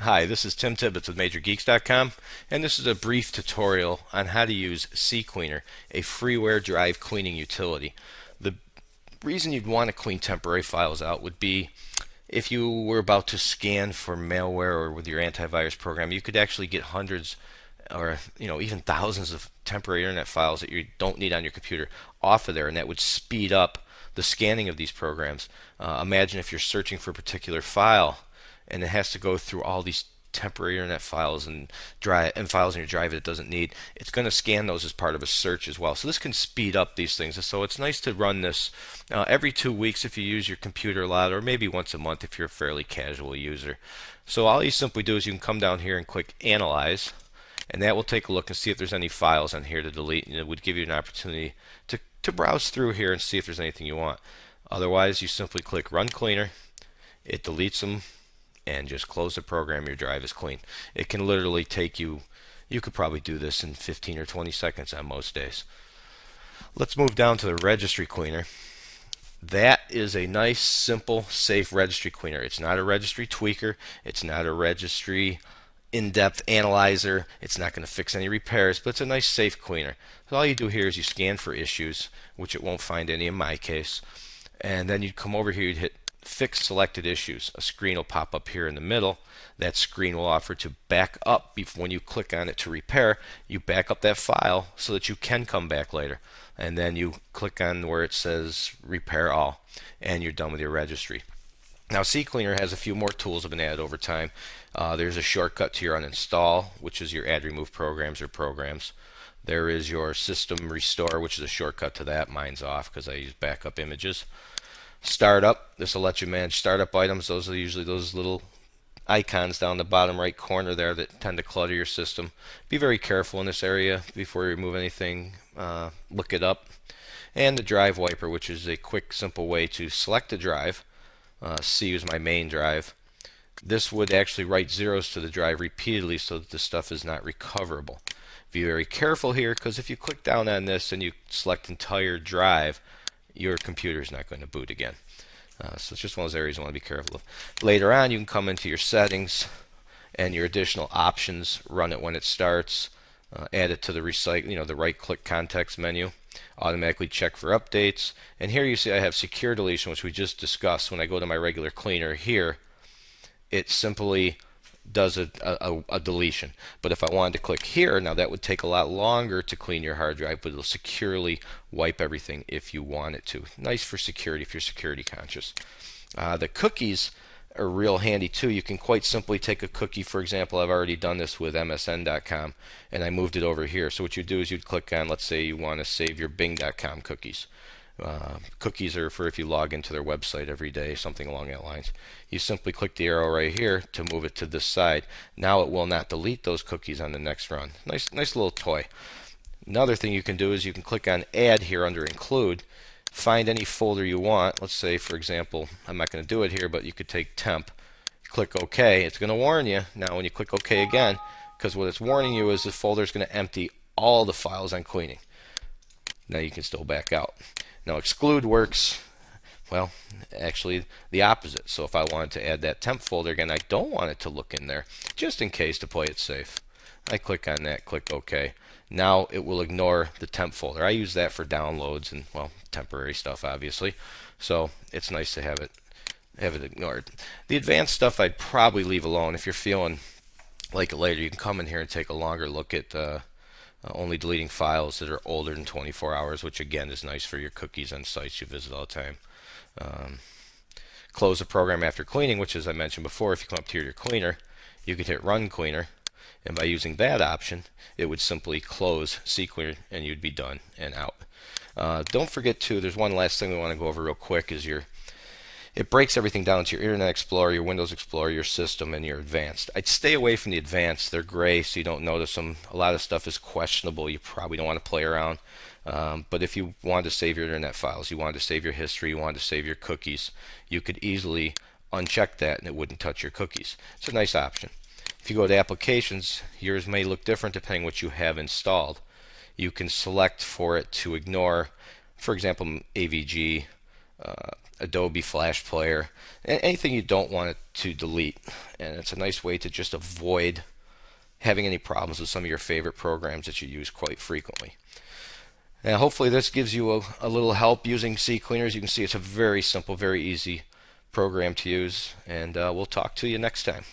Hi, this is Tim Tibbetts with MajorGeeks.com, and this is a brief tutorial on how to use Ccleaner, a freeware drive cleaning utility. The reason you'd want to clean temporary files out would be if you were about to scan for malware or with your antivirus program, you could actually get hundreds or even thousands of temporary internet files that you don't need on your computer off of there, and that would speed up the scanning of these programs. Imagine if you're searching for a particular file and it has to go through all these temporary internet files and files in your drive that it doesn't need. It's going to scan those as part of a search as well. So this can speed up these things. So it's nice to run this every 2 weeks if you use your computer a lot, or maybe once a month if you're a fairly casual user. So all you simply do is you can come down here and click Analyze, and that will take a look and see if there's any files on here to delete, and it would give you an opportunity to browse through here and see if there's anything you want. Otherwise, you simply click Run Cleaner. It deletes them, and just close the program. Your drive is clean. It can literally take you could probably do this in 15 or 20 seconds on most days. Let's move down to the registry cleaner. That is a nice, simple, safe registry cleaner. It's not a registry tweaker. It's not a registry in-depth analyzer. It's not going to fix any repairs, but it's a nice, safe cleaner. So all you do here is you scan for issues, which it won't find any in my case, and then you'd come over here, you'd hit Fix Selected Issues. A screen will pop up here in the middle. That screen will offer to back up. When you click on it to repair, you back up that file so that you can come back later. And then you click on where it says Repair All, and you're done with your registry. Now, Ccleaner has a few more tools that have been added over time. There's a shortcut to your uninstall, which is your add remove programs or programs. There is your system restore, which is a shortcut to that. Mine's off because I use backup images. Startup, this will let you manage startup items. Those are usually those little icons down the bottom right corner there that tend to clutter your system. Be very careful in this area before you remove anything. Look it up. And the drive wiper, which is a quick, simple way to select a drive. C is my main drive. This would actually write zeros to the drive repeatedly so that the stuff is not recoverable. Be very careful here, because if you click down on this and you select entire drive, your computer is not going to boot again. So it's just one of those areas you want to be careful of. Later on, you can come into your settings and your additional options, run it when it starts, add it to the the right-click context menu, automatically check for updates. And here you see I have secure deletion, which we just discussed. When I go to my regular cleaner here, it simply does a deletion. But if I wanted to click here, now that would take a lot longer to clean your hard drive, but it'll securely wipe everything if you want it to. Nice for security if you're security conscious. The cookies are real handy too. You can quite simply take a cookie. For example, I've already done this with MSN.com, and I moved it over here. So what you do is you'd click on, let's say you want to save your Bing.com cookies. Cookies are for if you log into their website every day, something along that lines. You simply click the arrow right here to move it to this side. Now it will not delete those cookies on the next run. Nice little toy. Another thing you can do is you can click on Add here under Include. Find any folder you want. Let's say, for example, I'm not going to do it here, but you could take temp, click OK. It's going to warn you now when you click OK again, because what it's warning you is the folder is going to empty all the files on cleaning. Now you can still back out. Now exclude works, well, actually the opposite. So if I wanted to add that temp folder again, I don't want it to look in there, just in case, to play it safe. I click on that, click OK. Now it will ignore the temp folder. I use that for downloads and, well, temporary stuff, obviously. So it's nice to have it ignored. The advanced stuff I'd probably leave alone. If you're feeling like it later, you can come in here and take a longer look at only deleting files that are older than 24 hours, which again is nice for your cookies on sites you visit all the time. Close the program after cleaning, which, as I mentioned before, if you come up to your cleaner, you could hit Run Cleaner, and by using that option, it would simply close Ccleaner and you'd be done and out. Don't forget too, there's one last thing we want to go over real quick, is it breaks everything down to your Internet Explorer, your Windows Explorer, your system, and your advanced. I'd stay away from the advanced. They're gray, so you don't notice them. A lot of stuff is questionable. You probably don't want to play around. But if you wanted to save your internet files, you wanted to save your history, you wanted to save your cookies, you could easily uncheck that and it wouldn't touch your cookies. It's a nice option. If you go to Applications, yours may look different depending on what you have installed. You can select for it to ignore, for example, AVG, Adobe Flash Player, anything you don't want it to delete. And it's a nice way to just avoid having any problems with some of your favorite programs that you use quite frequently. Now, hopefully this gives you a little help using Ccleaner. As you can see, it's a very simple, very easy program to use, and we'll talk to you next time.